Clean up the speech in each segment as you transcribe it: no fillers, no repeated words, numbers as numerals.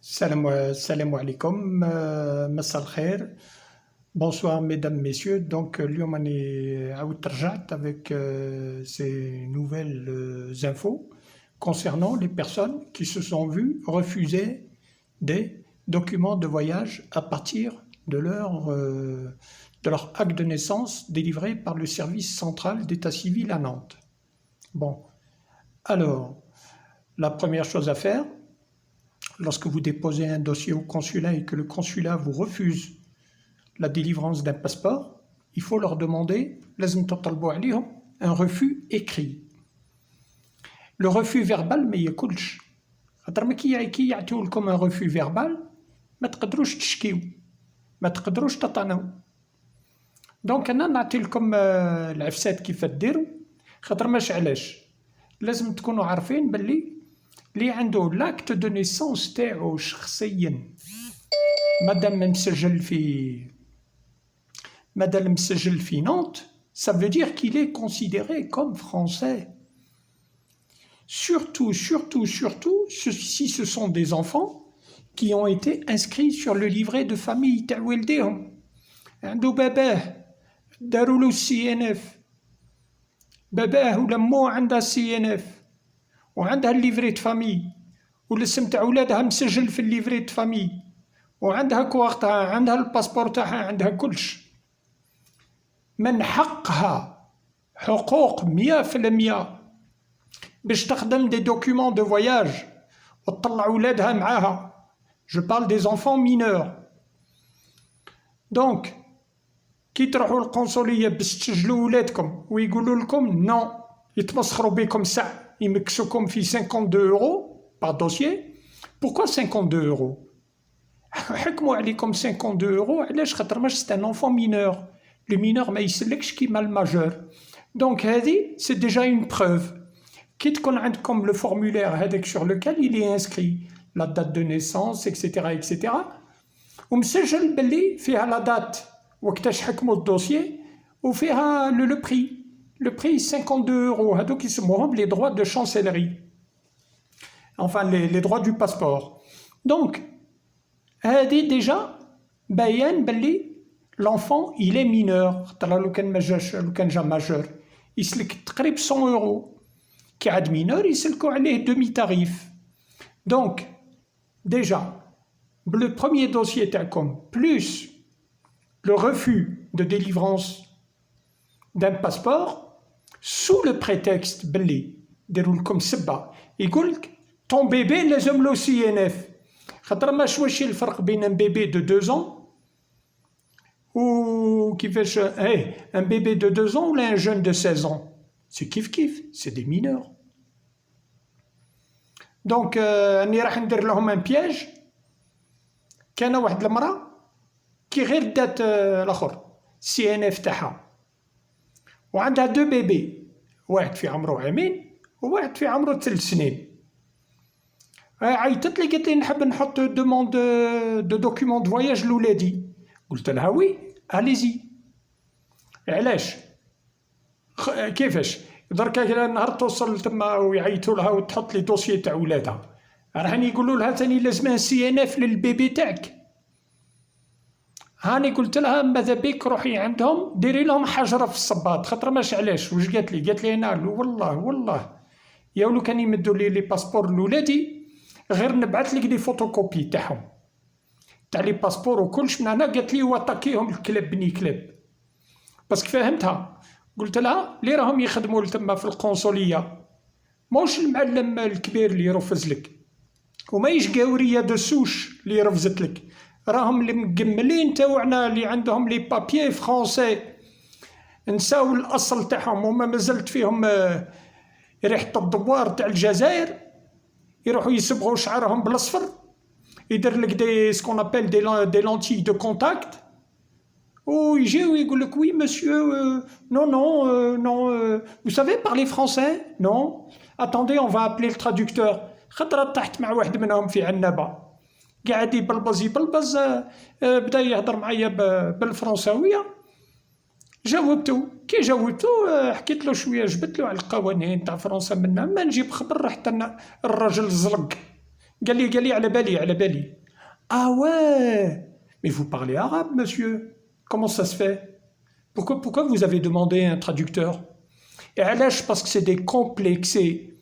Salam alaikum, massa al-khair. Bonsoir mesdames, messieurs. Donc, اليوم أنا عاودت رجعت avec ces nouvelles infos concernant les personnes qui se sont vues refuser des documents de voyage à partir de leur acte de naissance délivré par le service central d'état civil à Nantes. Bon, alors, la première chose à faire, lorsque vous déposez un dossier au consulat et que le consulat vous refuse la délivrance d'un passeport, il faut leur demander un refus écrit. Le refus verbal ما ياكلش. خاطر ما كي يعطيو لكم un refus verbal ما تقدروش تشكيو ما تقدروش تطعنوا. دونك انا نعطي لكم العفسات كيف ديروا خاطر ماش علاش لازم تكونوا عارفين باللي اللي عنده لاكت دو نيسونس تاعو شخصيا مادام مسجل في نانت ça veut dire qu'il est considéré comme français. Surtout si ce sont des enfants qui ont été inscrits sur le livret de famille تاع والديهم عنده باباه داروا له CNF باباه ولا مو عندها CNF وعندها الليفري د فامي والاسم تاع ولادها مسجل في الليفري د فامي وعندها كوارتها عندها الباسبور تاعها عندها كلش من حقها حقوق 100% باش تخدم دي دوكيومون دو فواياج وتطلع ولادها معاها. Je parle des enfants mineurs. دونك كي تروحوا للقنصلية باش تسجلوا ولادكم ويقولوا لكم نو يتمسخروا بكم ساعة يمكسوكم في 52 euros par dossier. Pourquoi 52 euros حكموا عليكم 52 euros علاش خاطر ماش c'est un enfant mineur. Le mineur ما يسلكش كيما الماجور. Donc هذه c'est déjà une preuve. كي تكون عندكم le formulaire هذاك sur lequel il est inscrit la date de naissance etc ومسجل باللي فيها la date وقتاش حكموا الدوسيي وفيها le prix. Le prix 52 euros هذوك يسموهم les droits de chancellerie. Enfin les droits du passeport. Donc هذه déjà بيان باللي l'enfant il est mineur. خاطر لو كان جا ماجور يسلك تقريب 100 euros. كي عاد mineur يسلكوا عليه demi tarif. Donc déjà le premier dossier تاعكم plus le refus de délivrance d'un passeport sous le prétexte باللي ديروا لكم سبه يقولك ton bébé لازم له CNF. خاطر واش الفرق بين un bébé de 2 ans ou كيفاش un bébé de 2 ans ou un jeune de 16 ans c'est كيف c'est des mineurs. Donc اني راح ندير لهم un piège. كان واحد المراه كي غير دات الاخر CNF تاعها وعندها 2 بيبي واحد في عمره عامين وواحد في عمره 3 سنين. عيطت لي قالت لي نحب نحط دوموند دو دوكيومون دو فواياج لولادي. قلت لها وي اليزي. علاش كيفاش دركا نهار توصل تما ويعيطوا لها وتحط لي دوسيي تاع ولادها راهني يقولوا لها ثاني لازمها CNF للبيبي تاعك. هاني قلت لها ماذا بيك روحي عندهم ديري لهم حجره في الصباط خاطر ماش علاش. واش قالت لي انا والله يا ولو كان يمدوا لي باسبور لولادي غير نبعث لك دي فوتوكوبي تاعهم تاع لي باسبور وكلش من هنا. قالت لي وطاكيهم الكلاب بني كلاب باسكو فهمتها. قلت لها اللي راهم يخدموا تما في القنصليه موش المعلم الكبير اللي يرفز لك وما يشقاوريه دو سوش اللي رفزت لك راهم اللي مكملين تاوعنا اللي عندهم لي بابيي فرونسي نساو الاصل تاعهم وما مازلت فيهم ريحه الدوار تاع الجزائر يروحوا يصبغوا شعرهم بالاصفر يدير لك دي سكون ابل دي لونتي دو كونتاكت ويجيو يقول لك وي مسيو non vous savez parler français non attendez on va appeler le traducteur. خطره طحت مع واحد منهم في عنابه قاعد يبلبز بدا يهضر معايا بالفرنساويه. كي جاوبته حكيت له شويه جبت له على القوانين تاع فرنسا منها ما نجيب خبر حتى الراجل زلق قال لي على بالي. Ah ouais, mais vous parlez arabe, monsieur. Comment ça se fait? Pourquoi vous avez demandé un traducteur? Et علاش parce que c'est des complexés.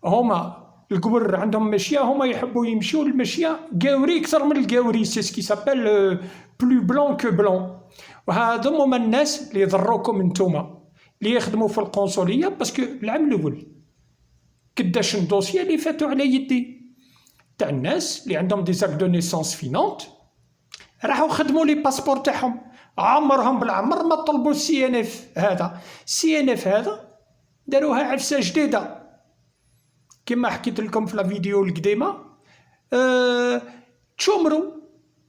هما القبر عندهم مشية، هما يحبوا يمشيوا المشية قاوري أكثر من القاوري، c'est ce qui s'appelle plus blanc que blanc. وهذم هما الناس اللي يضروكم نتوما اللي يخدموا في القنصلية، باسكو العام الأول كداش الدوسية اللي فاتوا على يدي تاع الناس اللي عندهم دي زاك دو نيسونس فينونت، راحوا خدموا لي باسبور تاعهم، عمرهم بالعمر ما طلبوا السي ان اف هذا. السي ان اف هذا داروها عفسه جديده كما حكيت لكم في لا فيديو القديمه. تشومروا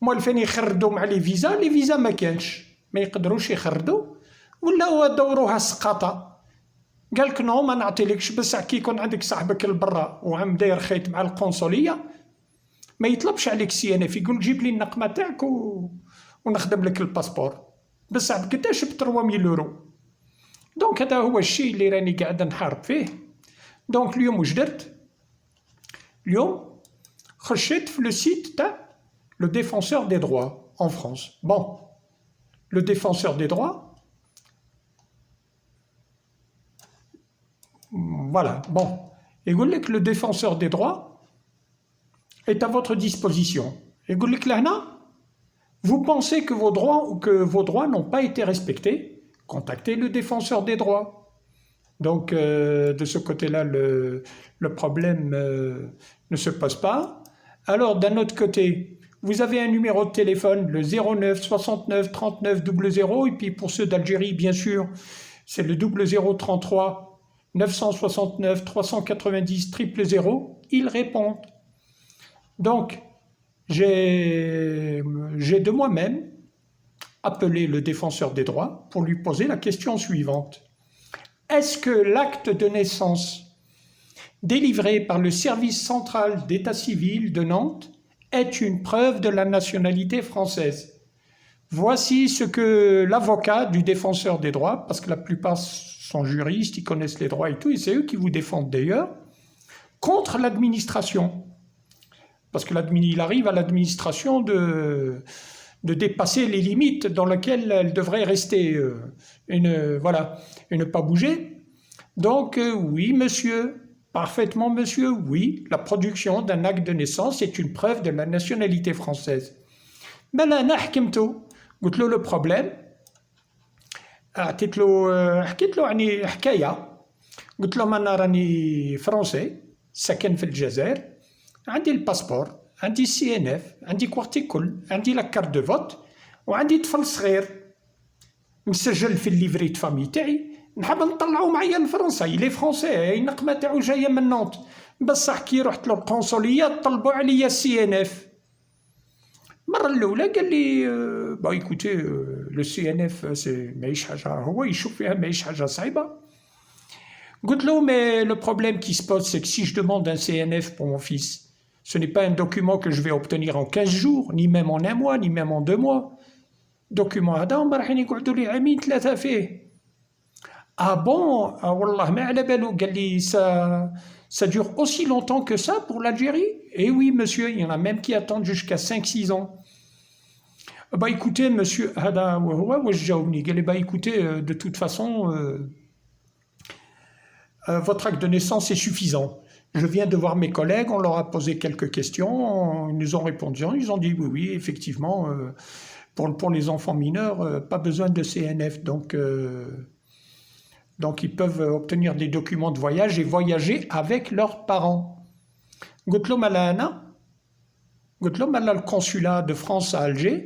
موالفين يخردوا مع لي فيزا ما كانش، ما يقدروش يخردوا، ولاو دوروها سقاطه. قالك نو ما نعطيلكش، بس كي يكون عندك صاحبك البرا وعم داير خيط مع القنصليه ما يطلبش عليك سي ان اف، يقول جيب لي النقمه تاعك ونخدم لك الباسبور، بصح بقداش ب 3000 يورو. دونك هذا هو الشيء اللي راني قاعد نحارب فيه. دونك اليوم واش درت؟ اليوم خشيت في لو سيت تاع لو ديفونسور دي دروا en France. Bon, le défenseur des droits, voilà, bon, يقول لك le défenseur des droits est à votre disposition. يقول لك لهنا vous pensez que vos droits n'ont pas été respectés, contactez le défenseur des droits. Donc, de ce côté-là, le problème ne se pose pas. Alors, d'un autre côté, vous avez un numéro de téléphone, le 09 69 39 00, et puis pour ceux d'Algérie, bien sûr, c'est le 0033 969 390 000. Ils répondent. Donc, j'ai de moi-même appelé le défenseur des droits pour lui poser la question suivante. Est-ce que l'acte de naissance délivré par le service central d'état civil de Nantes est une preuve de la nationalité française? Voici ce que l'avocat du défenseur des droits, parce que la plupart sont juristes, ils connaissent les droits et tout, et c'est eux qui vous défendent d'ailleurs, contre l'administration. Parce qu'il arrive à l'administration de dépasser les limites dans lesquelles elle devrait rester, voilà, et ne pas bouger. Donc, oui, monsieur, parfaitement, monsieur, oui, la production d'un acte de naissance est une preuve de la nationalité française. Mais là, قلت له le problème, حكيت له يعني حكاية، قلت له أنا راني فرنسي ساكن في الجزائر، عندي الباسبور، عندي السي ان اف، عندي كوارتي كل، عندي لا كارت دو فوت، وعندي طفل صغير مسجل في الليفري د فامي تاعي، نحب نطلعو معايا لفرنسا، يلي فرونسي، النقمه تاعو جايه من نونت، بصح كي رحت للقنصليه طلبوا عليا السي ان اف. المره الاولى قال لي با ايكوتي لو سي ان اف سي ماهيش حاجه، هو يشوف فيها ماهيش حاجه صعيبه. قلت له mais le problème qui se pose c'est que si je demande un CNF pour mon fils, ce n'est pas un document que je vais obtenir en 15 jours, ni même en un mois, ni même en 2 mois. document هذا هما رايحين يقعدوا لي عامين 3 فيه. Ah bon, ah والله ما على بالو. قال لي ça dure aussi longtemps que ça pour l'Algérie? Eh oui monsieur, il y en a même qui attendent jusqu'à 5-6 ans. Bah écoutez monsieur, هذا هو واش جاوبني، قال لي bah écoutez de toute façon votre acte de naissance est suffisant. Je viens de voir mes collègues, on leur a posé quelques questions, ils nous ont répondu, ils ont dit oui, effectivement, pour les enfants mineurs, pas besoin de CNF, donc ils peuvent obtenir des documents de voyage et voyager avec leurs parents. قلت له le consulat de France à Alger,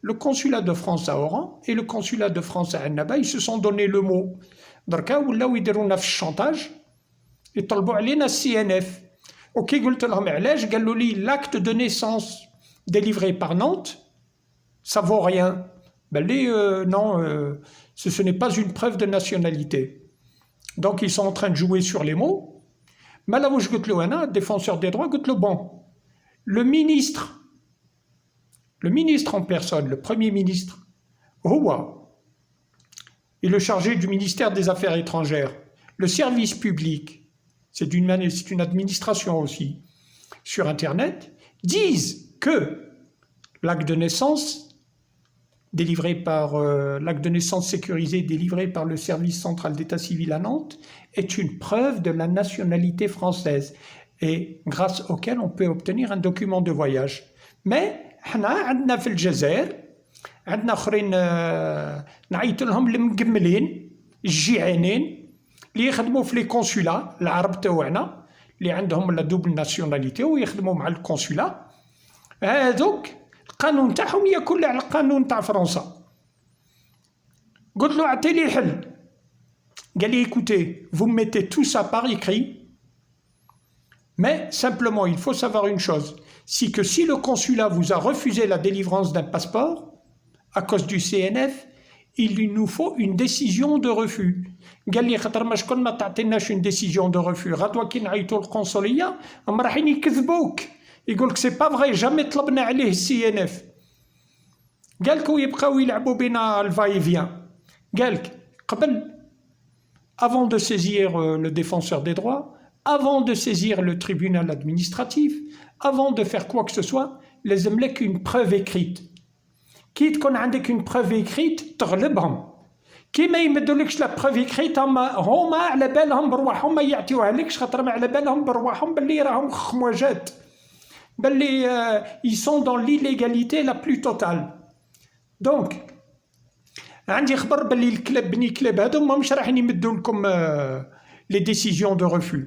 le consulat de France à Oran et le consulat de France à Annaba, ils se sont donné le mot. دركا ولاو يديرونا في الشونتاج، يطلبوا علينا السي ان اف. اوكي قلت لهم علاش؟ قالوا لي l'acte de naissance délivré par Nantes ça vaut rien. بان لي non, ce n'est pas une preuve de nationalité. Donc ils sont en train de jouer sur les mots. ما لا واش قلت له انا défenseur des droits؟ قلت له bon, le ministre en personne, le premier ministre هو et le chargé du ministère des Affaires étrangères, le service public, c'est une administration aussi, sur Internet disent que l'acte de naissance délivré par l'acte de naissance sécurisé délivré par le service central d'état civil à Nantes est une preuve de la nationalité française et grâce auquel on peut obtenir un document de voyage. Mais حنا عندنا في الجزائر عندنا اخرين نعيط لهم المكملين الجيعانين اللي يخدموا في لي كونسولا العرب تاعنا اللي عندهم لا دوبل ناسيوناليتي ويخدموا مع الكونسولا هذوك القانون تاعهم ياكل على القانون تاع فرنسا. قلت له اعطيني الحل قال لي écoutez vous mettez tout ça par écrit mais simplement il faut savoir une chose si le consulat vous a refusé la délivrance d'un passeport à cause du CNF il nous faut une décision de refus. قال لي خاطر ما شكون ما تعطيناش une décision de refus غدوه كي نعيطوا للقنصليه هم رايحين يكذبوك يقول لك سي با فغي جامي طلبنا عليه السي ان اف. قال لك ويبقاو يلعبوا بينا الفاي فيان. قال لك قبل avant de saisir le défenseur des droits, avant de saisir le tribunal administratif, avant de faire quoi que ce soit, لازم لك une preuve écrite. كي تكون عندك une preuve écrite تغلبهم. كي ما يمدولكش لا بروف écrite هما على بالهم برواحهم ما يعطيوها لكش خاطر ما على بالهم برواحهم باللي راهم خمواجات. ils sont dans l'illégalité la plus totale. Donc عندي خبر باللي الكلاب بني كلاب هادو ماهمش رايحين يمدوا لكم لي ديسيزيون دو ريفو.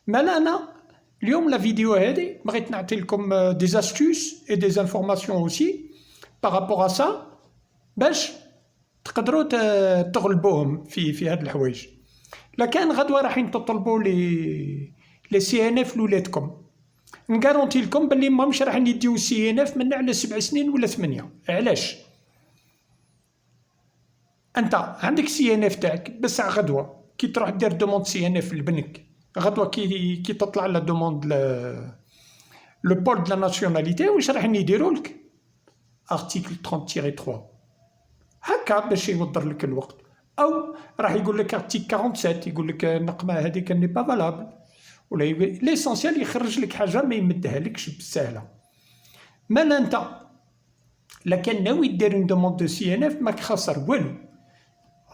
مالا انا اليوم لا فيديو هادي بغيت نعطي لكم دي استوس اي دي انفورماسيون اوسي بارابور ا سا باش تقدروا تغلبوهم في هاد الحوايج. لكان غدوه رايحين تطلبوا لي سي ان اف لولادكم نغارونتي لكم باللي ماهمش رايحين يديو سي ان اف من على 7 سنين ولا 8. علاش؟ انت عندك سي ان اف تاعك بس غدوه كي تروح دير دوموند سي ان اف لبنك غدوه كي تطلع لا دوموند لو بول دو لا ناسيوناليتي واش رايحين يديروا لك؟ ارتيكل 30-3 هكا باش يوضر لك الوقت. او راح يقول لك ارتيكل 47 يقول لك النقمه هذيك ني با فالابل ولا ليسونسيال يخرج لك حاجه ما يمدها لكش بالسهله. مالا انت لكن ناوي دير اون دوموند دو سي ان اف ماك خاسر والو.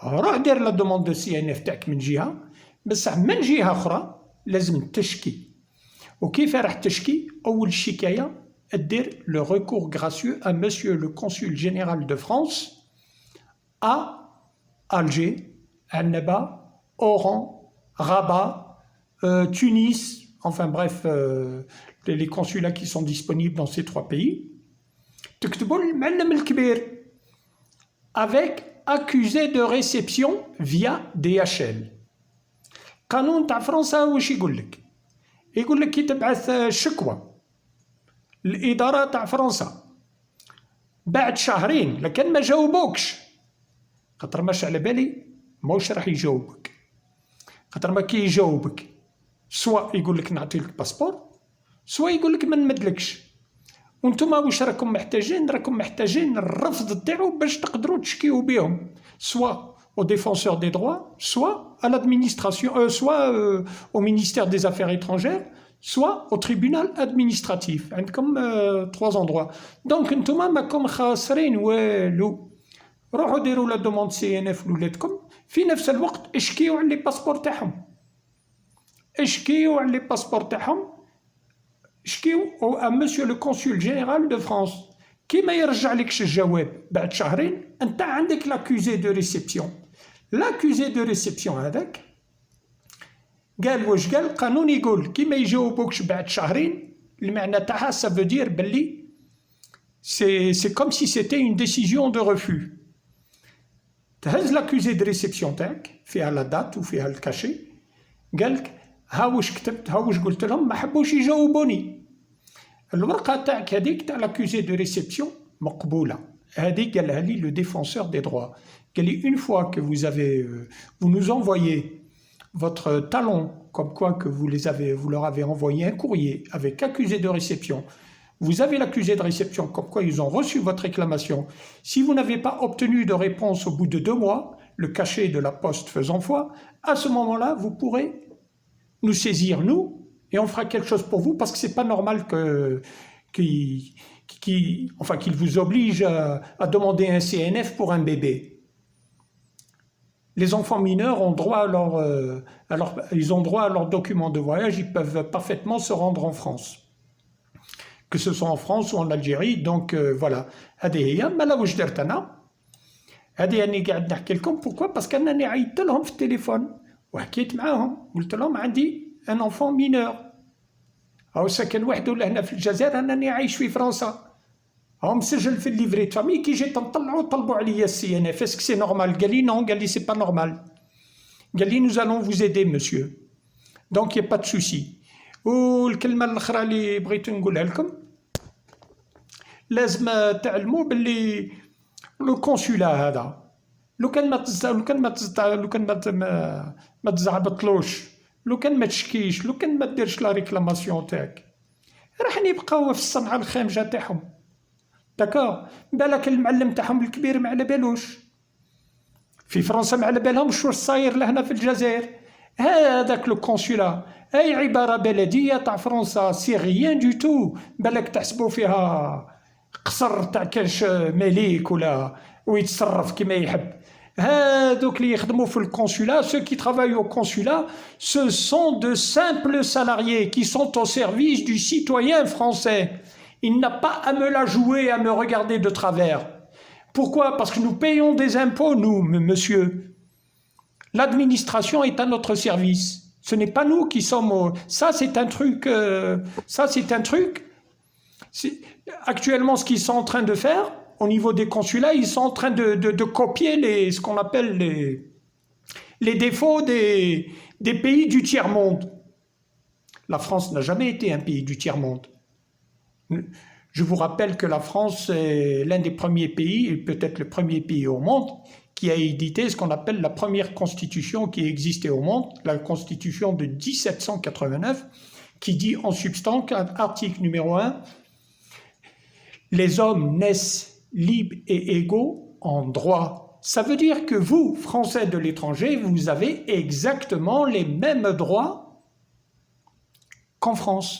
روح دير لا دوموند دو سي ان اف تاعك من جهه بصح من جهه اخرى لازم تشكي. وكيف راح تشكي؟ اول شكايه دير لو ريكور غراسيو ا مسيو لو كونسول جينيرال دو فرانس à Alger, Annaba, Oran, Rabat, Tunis, enfin bref, les consulats qui sont disponibles dans ces 3 pays. تكتبوا المعلم الكبير avec accusé de réception via DHL. قانون تاع فرنسا واش يقول لك؟ يقول لك كي تبعث شكوى الإدارة تاع فرنسا بعد شهرين لكن ما جاوبوكش خاطر ماش على بالي ماوش راح يجاوبك. خاطر ما كي يجاوبك سواء يقول لك نعطي لك باسبور سواء يقول لك ما نمدلكش. وانتم واش راكم محتاجين؟ راكم محتاجين الرفض تاعو باش تقدروا تشكيو بهم سواء au défenseur des droits soit à l'administration soit au ministère des affaires étrangères soit au tribunal administratif. عندكم 3 endroits. donc انتم ماكم خاسرين والو. روحوا ديروا لا دوموند سي ان اف لولادكم في نفس الوقت اشكيو على لي باسبور تاعهم. اشكيو على لي باسبور تاعهم اشكيو ا مسيو لو كونسول جينيرال دو فرانس. كي ما يرجع لكش الجواب بعد شهرين انت عندك لاكوزي دو ريسبسيون. لاكوزي دو ريسبسيون هذاك قال واش قال؟ القانون يقول كي ما يجاوبوكش بعد شهرين المعنى تاعها سا فو دير باللي سي كوم سي سيتي اون ديسيزيون دو ريفو. تهز لاكوزي دو ريسبسيون تاعك فيها لا دات وفيها الكاشي قالك ها واش كتبت ها واش قلت لهم ما حبوش يجاوبوني. الورقه تاعك هذيك تاع لاكوزي دو ريسبسيون مقبوله. هذه قالها لي لو ديفونسور دي دروا. قال لي une fois que vous nous envoyez votre talon comme quoi que vous leur avez envoyé un courrier avec accusé de réception. Vous avez l'accusé de réception comme quoi ils ont reçu votre réclamation. Si vous n'avez pas obtenu de réponse au bout de 2 mois, le cachet de la poste faisant foi, à ce moment-là, vous pourrez nous saisir, nous, et on fera quelque chose pour vous parce que c'est pas normal qu'il vous oblige à demander un CNF pour un bébé. Les enfants mineurs ont droit ils ont droit à leur document de voyage, ils peuvent parfaitement se rendre en France. Que ce soit en France ou en Algérie, donc voilà. هذه هي مالا واش درت انا هذه راني قاعد نحكي لكم pourquoi parce qu'انني عيطت لهم في التليفون وحكيت معاهم قلت لهم عندي ان enfant mineur هاو ساكن وحده لهنا في الجزائر انني عايش في فرنسا هاو مسجل في الليفري د فامي كي جيت نطلعو طلبوا عليا السي ان اف اسك سي نورمال قال لي نو قال لي سي با نورمال قال لي nous allons vous aider monsieur donc y a pas de souci. والكلمه الاخرى اللي بغيت نقولها لكم لازم تعلموا باللي لو كونسولا هذا لو كان ما تزعبطلوش لو كان ما تشكيش لو كان ما ديرش لا ريكلاماسيون تاعك راح يبقاو في الصنعه الخامجه تاعهم داكور بالك المعلم تاعهم الكبير ما على بالوش في فرنسا ما على بالهمش واش صاير لهنا في الجزائر هذاك لو كونسولا اي عباره بلديه تاع فرنسا سي ريان دو تو بالك تحسبوا فيها قصر تاع كاش مليك ولا ويتصرف كما يحب هذوك اللي يخدموا في الكونسولا ceux qui travaillent au consulat ce sont de simples salariés qui sont au service du citoyen français. Il n'a pas à me la jouer, à me regarder de travers. Pourquoi? Parce que nous payons des impôts, nous, monsieur. L'administration est à notre service. Ce n'est pas nous qui sommes... Ça, c'est un truc... Actuellement, ce qu'ils sont en train de faire, au niveau des consulats, ils sont en train de copier ce qu'on appelle les défauts des pays du tiers-monde. La France n'a jamais été un pays du tiers-monde. Je vous rappelle que la France est l'un des premiers pays, et peut-être le premier pays au monde, qui a édité ce qu'on appelle la première constitution qui existait au monde, la constitution de 1789, qui dit en substance, article numéro 1, les hommes naissent libres et égaux en droit. Ça veut dire que vous, Français de l'étranger, vous avez exactement les mêmes droits qu'en France.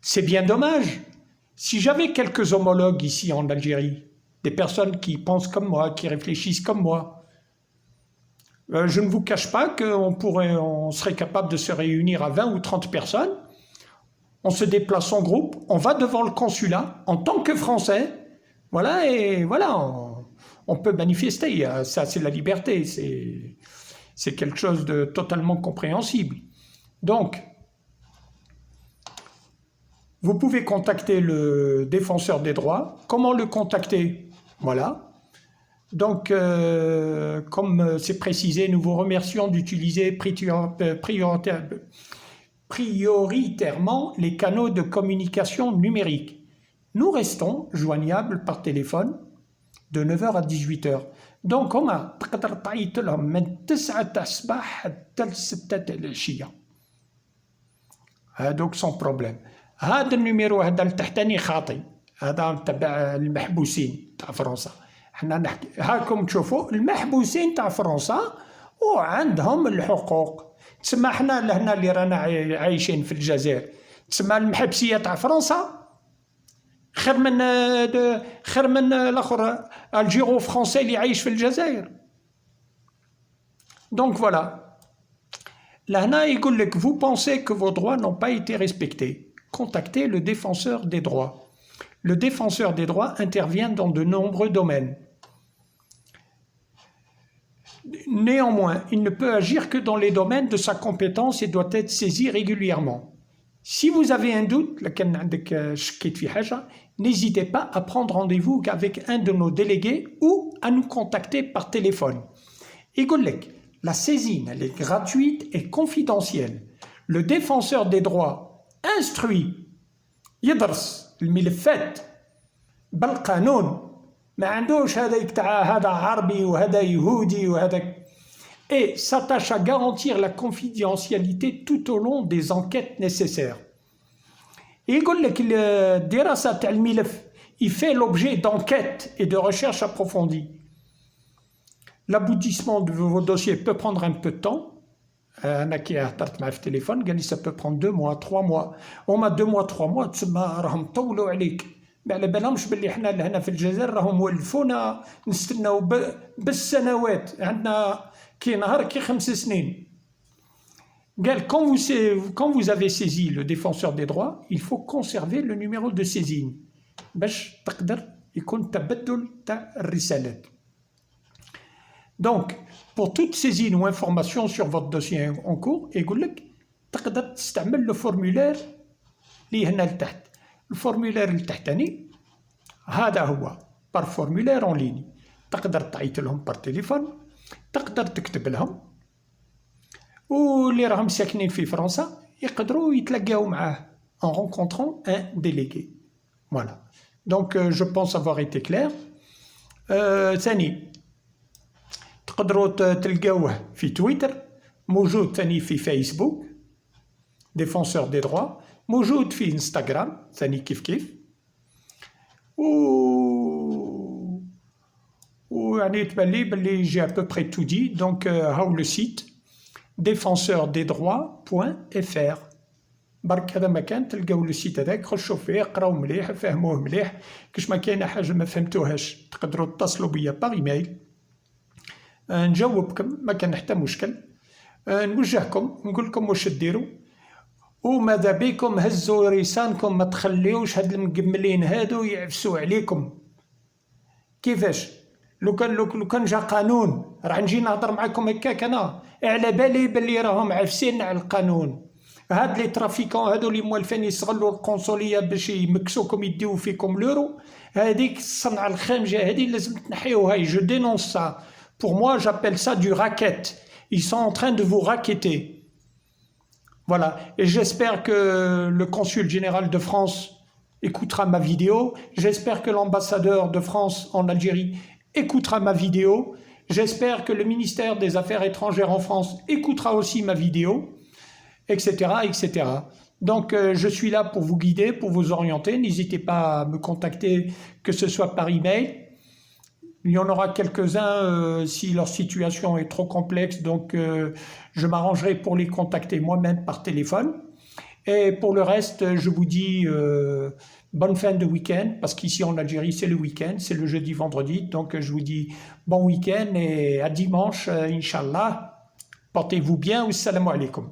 C'est bien dommage. Si j'avais quelques homologues ici en Algérie, des personnes qui pensent comme moi, qui réfléchissent comme moi, je ne vous cache pas qu'on serait capable de se réunir à 20 ou 30 personnes, on se déplace en groupe, on va devant le consulat en tant que Français, voilà, et voilà, on peut manifester, ça c'est la liberté, c'est quelque chose de totalement compréhensible. Donc, vous pouvez contacter le défenseur des droits. Comment le contacter? Voilà. Donc, comme c'est précisé, nous vous remercions d'utiliser prioritairement les canaux de communication numérique. Nous restons joignables par téléphone de 9h à 18h. Donc, هما تقدر تعيط لهم من 9 تاع الصباح حتى 6 تاع العشية. هذوك سون بروبليم. هذا النيميرو هذا التحتاني خاطي، هذا تبع المحبوسين تاع فرنسا. احنا نحكي هاكم تشوفوا المحبوسين تاع فرنسا وعندهم الحقوق. تسمى احنا لهنا اللي رانا عايشين في الجزائر، تسمى المحبسية تاع فرنسا خير من الاخر الجيرو فرنسي اللي عايش في الجزائر. دونك فوالا. لهنا يقول لك vous pensez que vos droits n'ont pas été respectés. Contactez le défenseur des droits. Le défenseur des droits intervient dans de nombreux domaines. Néanmoins, il ne peut agir que dans les domaines de sa compétence et doit être saisi régulièrement. Si vous avez un doute, n'hésitez pas à prendre rendez-vous avec un de nos délégués ou à nous contacter par téléphone. La saisine, elle est gratuite et confidentielle. Le défenseur des droits instruit يدرس الملفات بالقانون ما عندوش هذا عربي وهذا يهودي وهذا et s'attache à garantir la confidentialité tout au long des enquêtes nécessaires. يقول لك الدراسة تاع الملف il fait l'objet d'enquêtes et de recherches approfondies. L'aboutissement de vos dossiers peut prendre un peu de temps, انا كي هضرت معاه في التليفون قال لي ça peut prendre 2 mois 3 mois هما 2 mois 3 mois تسمى راهم طولوا عليك ما على بالهمش باللي حنا لهنا في الجزائر راهم ولفونا نستناو بالسنوات عندنا كي نهار كي 5 سنين قال quand vous avez saisi le défenseur des droits il faut conserver le numéro de saisine باش تقدر يكون تبدل تاع الرسالات. Donc, pour toute saisine ou information sur votre dossier en cours, يقول لك تقدر تستعمل le formulaire اللي هنا لتحت. الفورمولير التحتاني هذا هو par formulaire en ligne. تقدر تعيط لهم par تليفون، تقدر تكتب لهم، واللي راهم ساكنين في فرنسا يقدروا يتلاقاو معاه en rencontrant un délégué. Voilà. Donc, je pense avoir été clair. ثاني تقدروا تلقاوه في تويتر، موجود ثاني في فيسبوك ديفونسور دي دروا، موجود في انستغرام ثاني كيف ويعني تبان لي بلي جي ا بو بري تو دي. دونك هاو لو سيت défenseurdesdroits.fr برك هذا مكان تلقاو لو سيت هذاك، خشوا فيه قراو مليح فهموه مليح. كاش ما كاينه حاجه ما فهمتوهاش تقدروا تتصلوا بيا باغ ايميل نجاوبكم، ما كان حتى مشكل. نوجهكم نقول لكم واش ديروا، وماذا بكم هزوا ريسانكم، ما تخليوش هاد المقملين هادو يعفسوا عليكم. كيفاش لو كان جا قانون راه نجي نهضر معاكم هكاك، انا على بالي بلي راهم عافسين على القانون. هاد لي ترافيكون هادو اللي موالفين يستغلوا القنصليه باش يمكسوكم يديو فيكم لورو، هذيك الصنعه الخامجه هذه لازم تنحيوها. جو دينونس سا. Pour moi, j'appelle ça du racket. Ils sont en train de vous racketter. Voilà. Et j'espère que le consul général de France écoutera ma vidéo. J'espère que l'ambassadeur de France en Algérie écoutera ma vidéo. J'espère que le ministère des Affaires étrangères en France écoutera aussi ma vidéo, etc., etc. Donc, je suis là pour vous guider, pour vous orienter. N'hésitez pas à me contacter, que ce soit par email. Il y en aura quelques-uns si leur situation est trop complexe, donc je m'arrangerai pour les contacter moi-même par téléphone. Et pour le reste, je vous dis bonne fin de week-end, parce qu'ici en Algérie, c'est le week-end, c'est le jeudi, vendredi. Donc je vous dis bon week-end et à dimanche, Inch'Allah. Portez-vous bien. Assalamu alaikum.